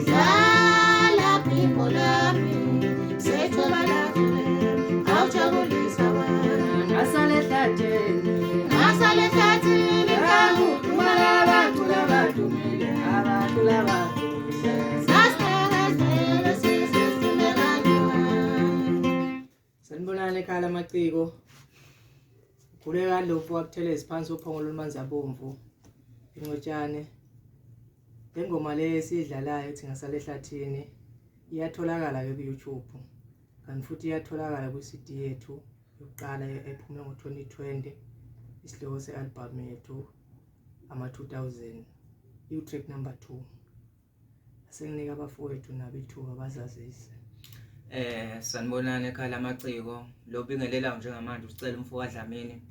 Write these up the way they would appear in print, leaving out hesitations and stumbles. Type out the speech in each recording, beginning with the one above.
Dlala phimbo lami sethuba lakho awujabulisa wena ngasale ehlathini kakhudumala abantu labadumile abantu labadumile sasihehezele sisesimelanywa. Sanibonani ekhaya lamaciko khuleka Ndlovu waButhelezi phansi uphongo lolumanzi abomvu ingcotshane. Le ngoma le esiyidlalayo ethi ngasale ehlathini iyatholakala ke ku-YouTube kanti futhi iyatholakala kwi-CD yethu yokuqala ephume ngo-2020 isihloko se-album yethu ama-2000 i-track number 2. Asenginika abafowethu nabo ithuba bazazise. Sanibonani ekhaya lamaciko lo bingelelayo njengamanje usicela umfowabo Dlamini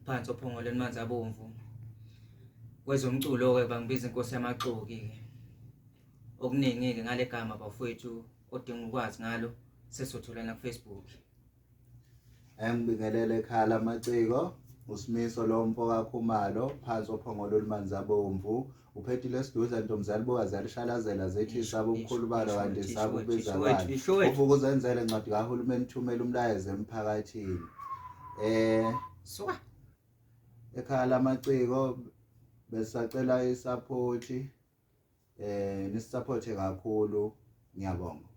phansi ophongo lolumanzi abomvu. Kwezomculo ke bangibiza inkosi yamaxoki ke. Okuningi ke ngale gama bafowethu odinga ukwazi ngalo sesotholana ku Facebook. Ngibingelele ekhaya lamaciko uSimiso Lompo kaKhumalo phansi ophongo lolumanzi abomvu. Uphethile siduza ntomzane bokazali shalazela zethi isaba ubukhulu balo kanti isaba ubizakala. Uvuka uzenzele incwadi kahulumeni thumela umlayezo emphakathini. Ekhaya lamaciko besacela isupport nisupporte kakhulu ngiyabonga.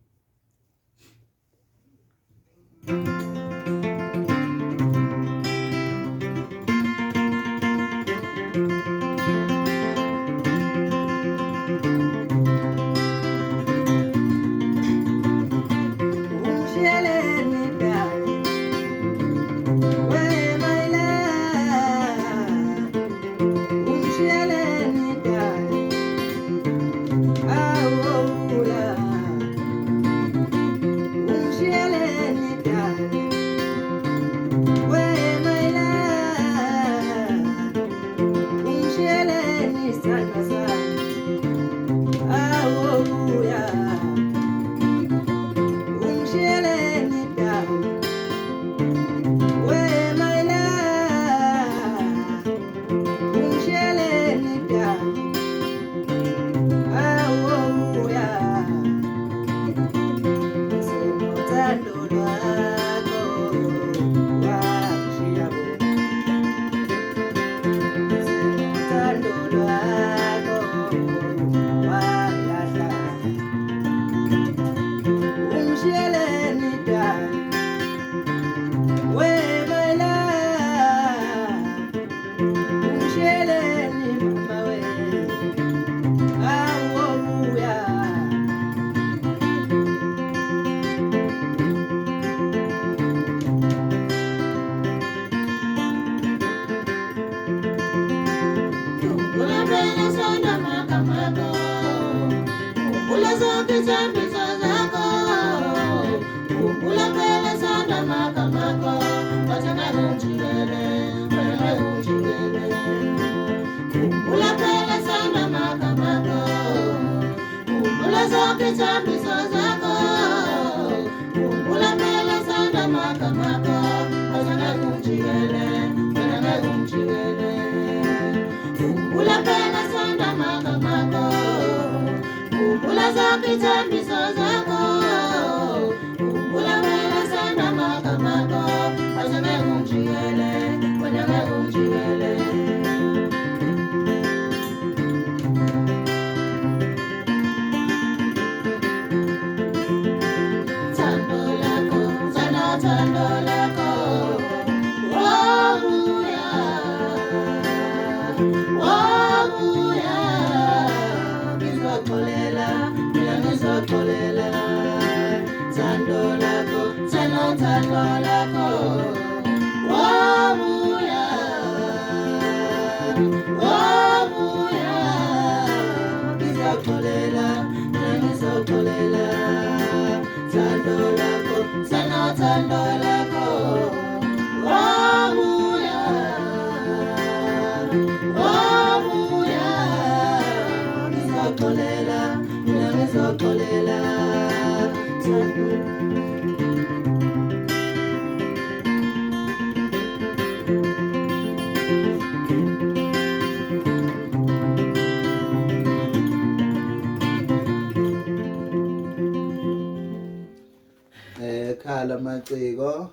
ekhaya lamaciko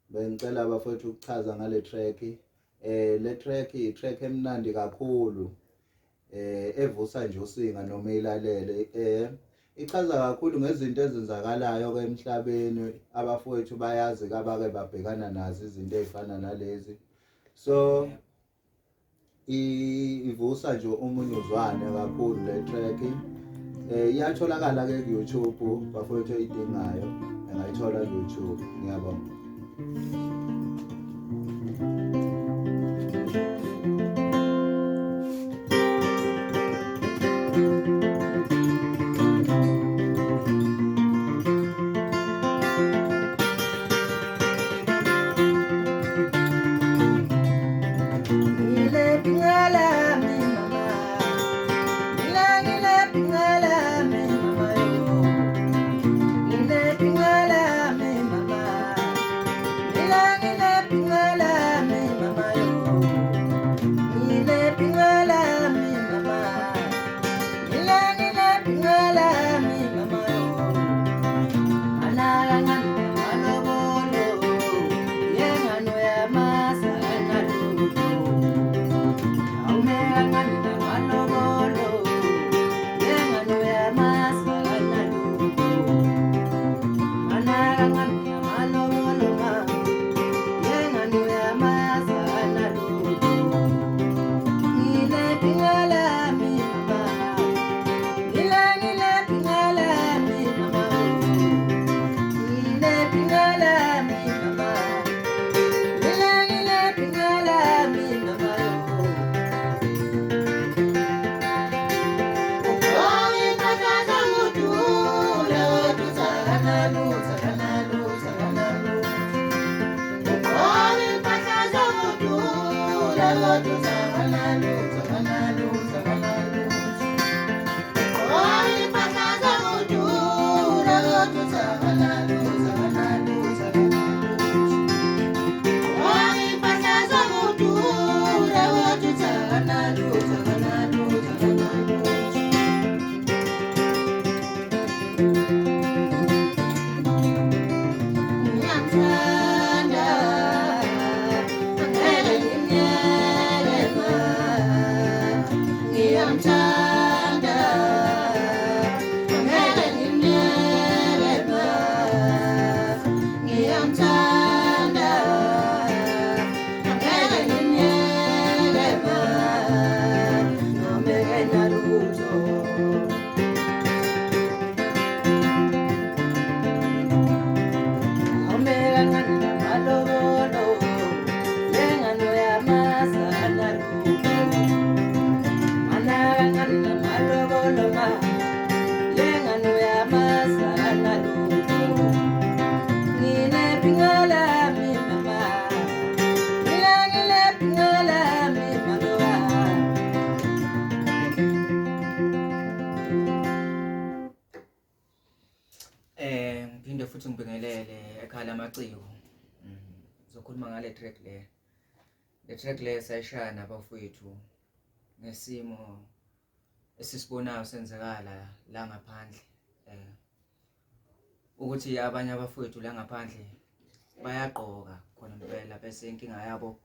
bengicela abafowethu ukuchaza ngale track. Le track i-track emnandi kakhulu evusa nje usinga noma ilalele. Ichaza kakhulu ngezinto ezenzakalayo ke emhlabeni abafowethu bayazi abake babhekana nazo izinto ezifana nalezi. So ivusa nje umunyuzwane kakhulu le track. Iyatholakala ke ku YouTube bafowethu oyidingayo engayithola ku YouTube. Ngiyabonga. Ngiphinde futhi ngibingelele ekhaya lamaciko. Zokhuluma ngale track le. Le track le sayishaya nabafowethu ngesimo esisibonayo senzekala la ngaphandle. Ukuthi abanye abafowethu la ngaphandle bayagqoka khona impela bese inkinga yabo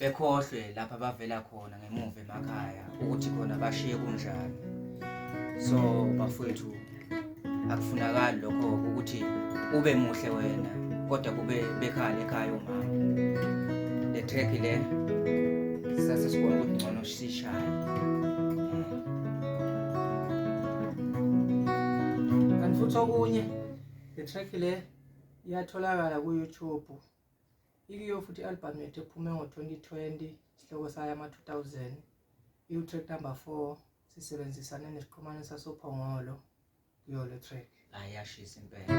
bekhohlwe lapha bavela khona ngemuva emakhaya ukuthi khona bashiye kunjani. So bafowethu akufunakali lokho ukuthi ube muhle wena kodwa kube bekhala ekhaya umama. Le track le sase sibona ukuthi ngcono sishaya. Kanti futhi okunye le track le iyatholakala ku YouTube. Ikiyo futhi album yethu ephume ngo-2020 isihloko sayo ama-2000. I-track number 4 sisebenzisane nesiqhumane sasophongolo kuyo le track. Ayashisa impela.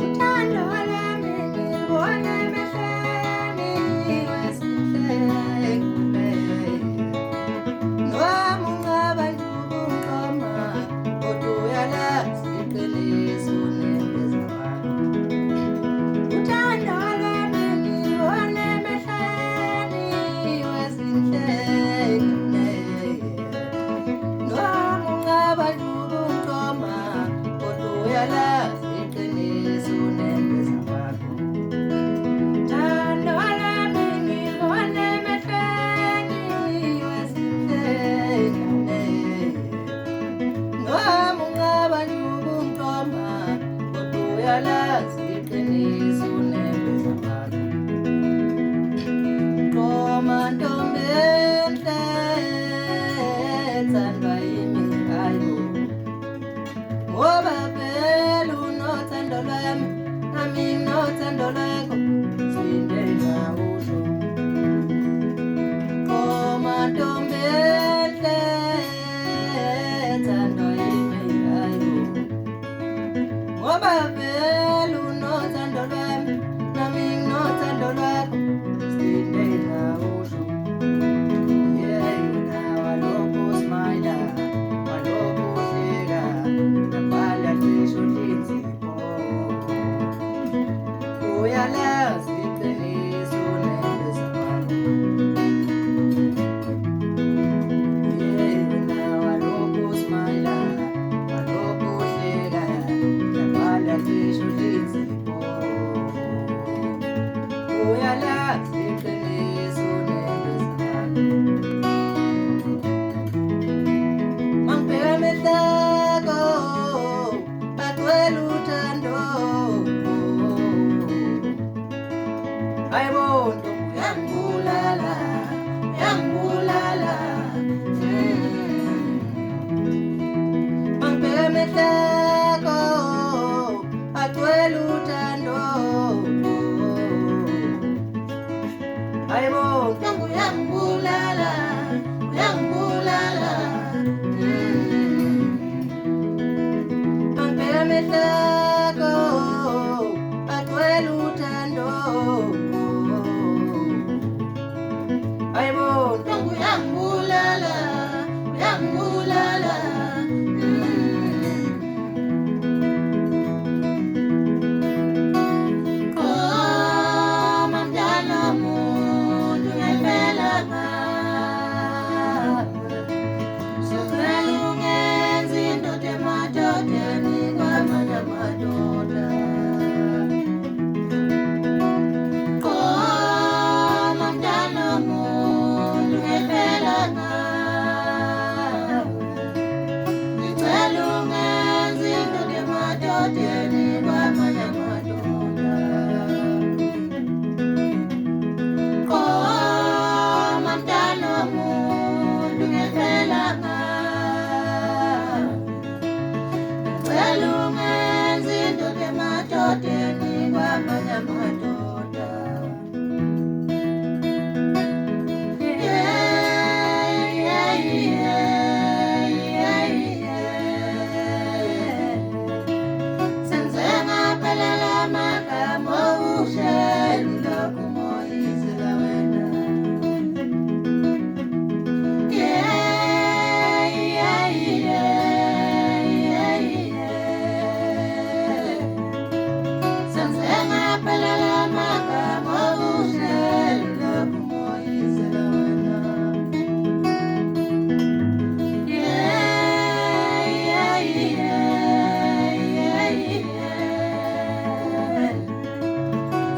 Uthando uyalazi iqiniso nempilo zakho. Noma ntombi enhle ethandwa yimi hayo, ngoba vele unothando lwami nami nginothando lwakho, silindela usho. Noma ntombi enhle ethandwa yimi hayo, ngoba vele unothando lwami nami nginothando lwakho, silindela usho. Yeah, wena walokhu smile, walokhu uhleka, ngaphandle cishe ulinzipho. Uyalazi iqiniso nempilo zakho. Yeah, wena walokhu smile, walokhu uhleka, ngaphandle cishe ulinzipho. Uyalazi iqiniso nempilo zakho. Mangibheka emehlako, agcwele uthando. Hayibo ntombi uyangibulala, uyangibulala. Mangibheka emehlako, agcwele uthando. Hayibo ntombi uyangibulala, uyangibulala. Mangibheka emehlako, agcwele uthando. Hayibo ntombi uyangibulala, uyangibulala. Qoma mntwana womuntu ngempela ngawe, suvele ungenza indoda emadodeni kwamanye amadoda. Qoma mntwana womuntu ngempela ngawe, ngicela ungenza indoda emadodeni kwamanye amadoda. Qoma mntwana womuntu ngempela ngawe, ngicela ungenza indoda emadodeni kwamanye amadoda. Yeah, yeah, yeah, yeah, yeah. Senze ngaphelela amagama okuhleli lokhu moyizela wena. Yeah, yeah, yeah, yeah, yeah. Senze ngaphelela amagama okuhleli lokhu moyizela wena. Yeah, yeah, yeah, yeah, yeah.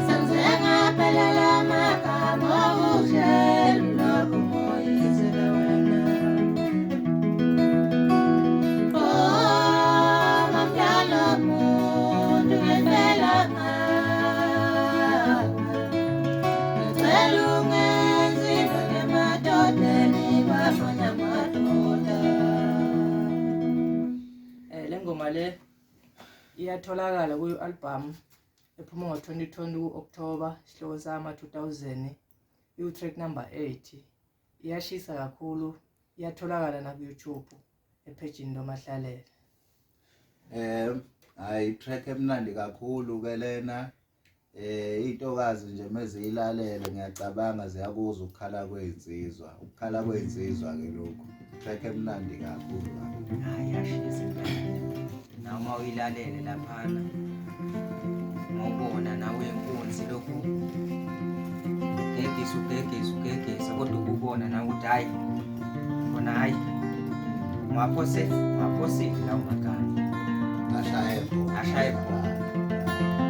Senze ngaphelela amagama okuhleli lokhu moyizela wena. Qoma mntwana womuntu ngempela ngawe, ngicela ungenza indoda emadodeni kwamanye amadoda. Le ngoma le iyatholakala ku-album ephuma ngo-2020 ku-October, isihloko sama 2000, iwu-track number 8. Iyashisa kakhulu, iyatholakala na ku-YouTube ephejini loMahlalele. Hayi track emnandi kakhulu ke lena. Intokazi nje meziyilalele ngiyacabanga ziyakuzwa ukukhala kweinsizwa. Ukukhala kweinsizwa ke lokho. Track emnandi kakhulu. Hayi yashisa impela. Noma uyilalele laphana, ngobona nawe inkunzi lokhu ugegisa kodwa ukubona na ukuthi hayi khona hayi ungaphosile lawo magama ashaye khona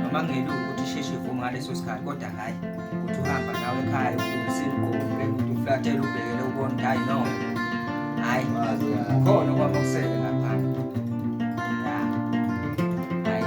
noma ngelo ukuthi isheshe ivume ngaleso sikhathi, kodwa hayi uthi uhamba nawe ekhaya usimqoke ukuthi uflathele ubhekele ubona ukuthi hayi no hayi khona kwamakusele lapha. Hayi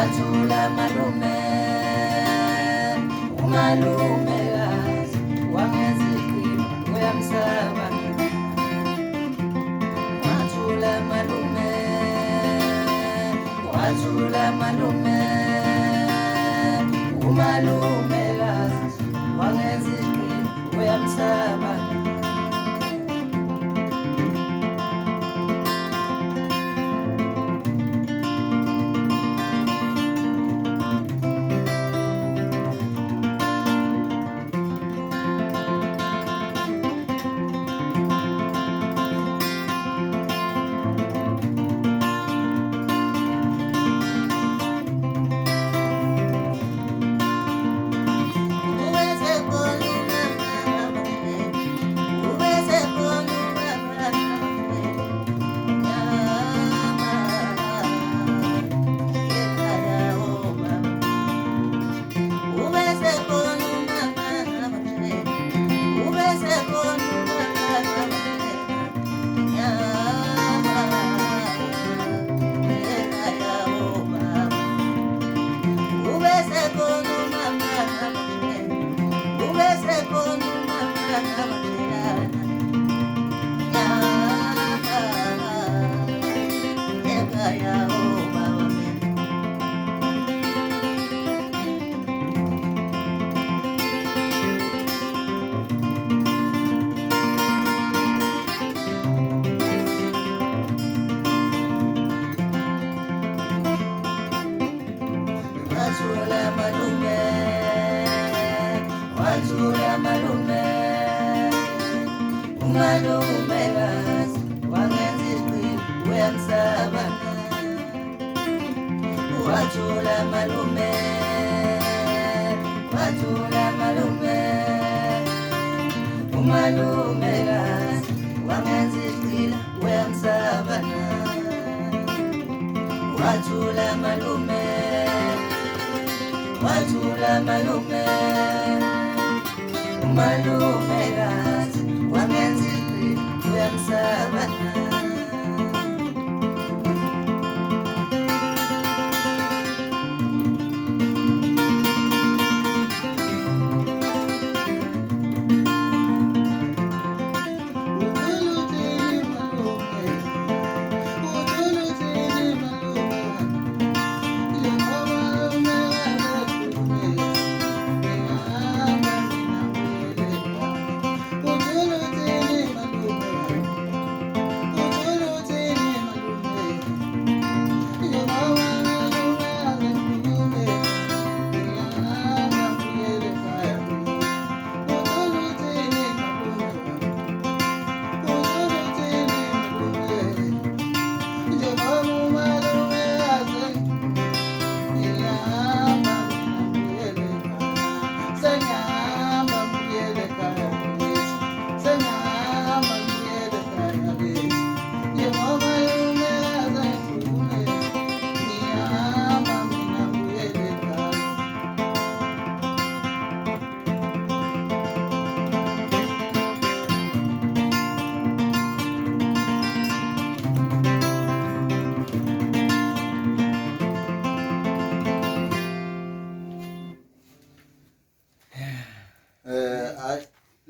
wathula malume umalumekazi wangenza iqhinga uyamsaba wathula malume umalumekazi wangenza iqhinga uyamsaba wathula malume umalumekazi wangenza iqhinga uyamsaba wathula malume umalumekazi wangenza iqhinga uyamsaba wathula malume umalumekazi wangenza iqhinga uyamsaba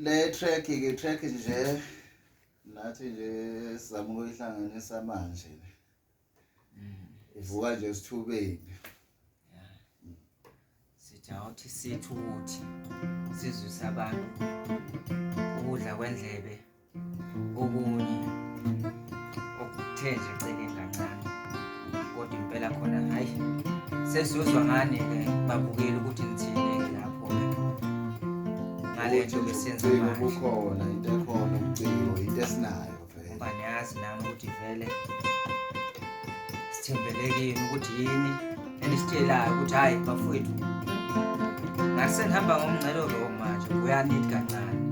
le track nje nathi nje sizama ukuyihlanganisa manje ivuka nje esithubeni sithi awuthi sithuthi sizwisa abantu ukudla kwendlebe okunye okuthe nje eceleni kancane kodwa impela khona hayi sesizozwa ngani ke babukela ukuthi ngithini lapho ngale nto besenza manje ukhona into ekhona uciko into esinayo vele ngoba niyazi nami ukuthi vele sithembelekile ukuthi yini enisitshelayo ukuthi hayi bafowethu ngathi sengihamba ngomngcelo lo manje uyanidi kancane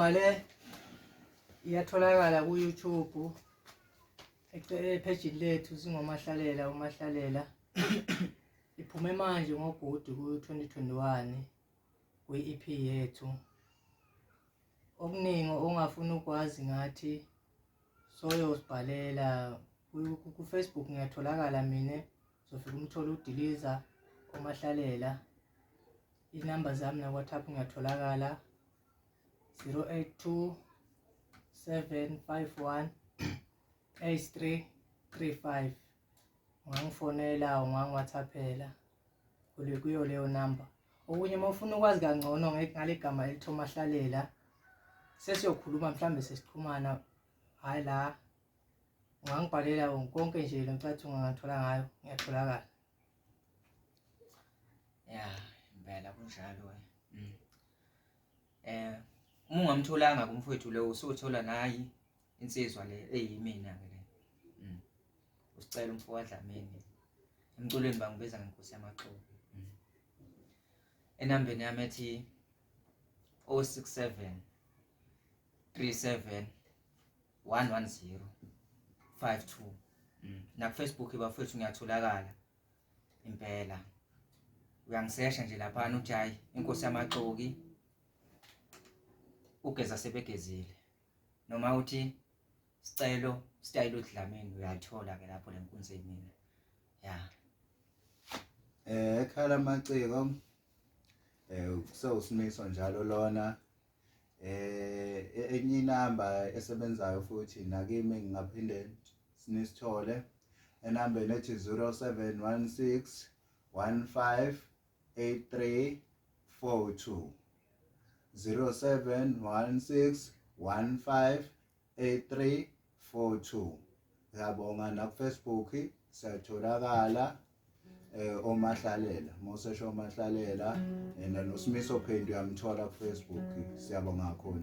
ingoma le iyatholakala ku YouTube epage lethu singomahlalela umahlalela iphume manje ngoGudi ku 2021 kwi-EP yethu. Okuningi ongafuna ukwazi ngathi soyosibhalela ku Facebook ngiyatholakala mina, uzofika umthola uDiliza umahlalela. Inamba zami na WhatsApp ngiyatholakala 082 751 8335. Ungangifonela ungangi-WhatsAppela kuyo leyo namba. Okunye mawufuna ukwazi kangcono ngale gama elithi umahlalela, sesiyokhuluma mhlambe sesixhumana, hayi la ungangibhalela konke nje lo mcathi ungangathola ngayo, ngiyatholakala. Ya, impela kunjalo uma ungamtholanga kumfowethu lo usuthola nayi insizwa le eyimina ke le. Usicela umfowethu Dlamini. Emculweni bangibiza ngeNkosi yamaXolo. Enambeni yami ethi 067 37 110 52. Na Facebook bafethu ngiyatholakala. Impela uyangisesha nje lapha uthi hayi iNkosi yamaXoki ugeza sebegezile, noma uthi sicelo style Dlamini uyathola ke lapho lenkunzi mina. Ya Ekhala Maciko kusewusimiso njalo lona. Enye inamba esebenzayo futhi nakimi ngingaphinde sinisithole enambeni ethi 0716 15 8342 0716 15 8342. Ngiyabonga na Facebook siyatholakala omahlalela, mosesho omahlalela noSimiso Phendu uyamthola ku Facebook. Siyabonga kakhulu.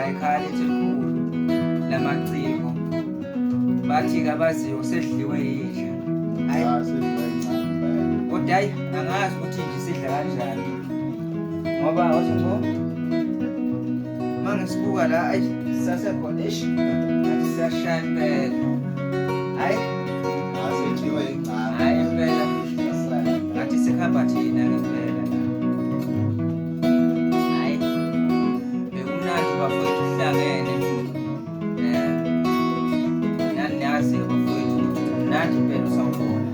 ekhaya lethu elikhulu lamaciko bathi kabaziyo sedliwe yidla hayi kodwa hayi angazi ukuthi nje sidla kanjani ngoba awuthi mangisibuka la ayi sasekhona ish ngathi siyashaya impela hayi asethiwe incane hayi impela ngathi sikhamba thina ngempela hayi bekumnandi bafowethu sihlangene nani nazi bafowethu ukuthi mnandi impela usawubona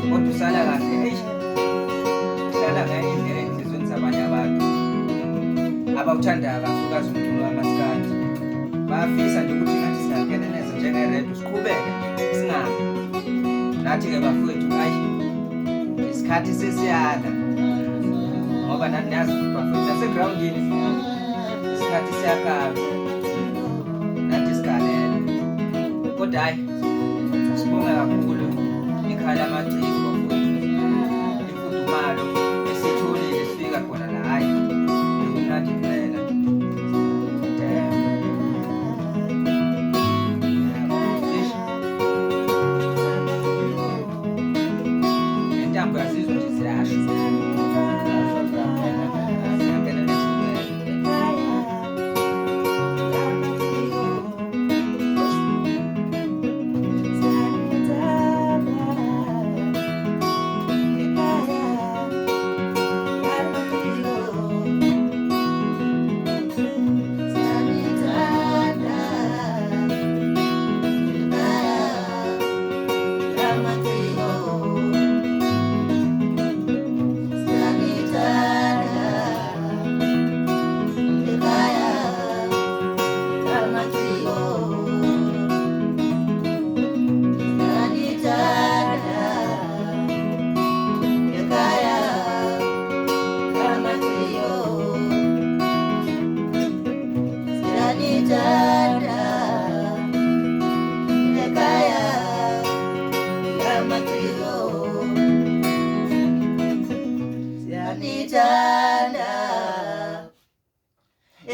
kodwa usala kahle eish uhlala ngenye indlela enhlizweni zabanye abantu abawuthandayo kakhulukazi umculo wamaskandi bayafisa nje ukuthi nathi singangena neze njengeredo siqhubeke singabi nathi-ke bafowethu hayi isikhathi sesiyala ngoba nani niyazi bafowethu nasegrawundini isikhathi siyakaba nathi sigalele kodwa hayi sibonge kakhulu ikhaya lamaciko bafowethu imfudumalo esitholile sifika khona la hayi bekumnandi impela intambo yazizwa nje ziyasho siyangena nesibele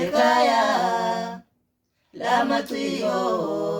ekhaya lamaciko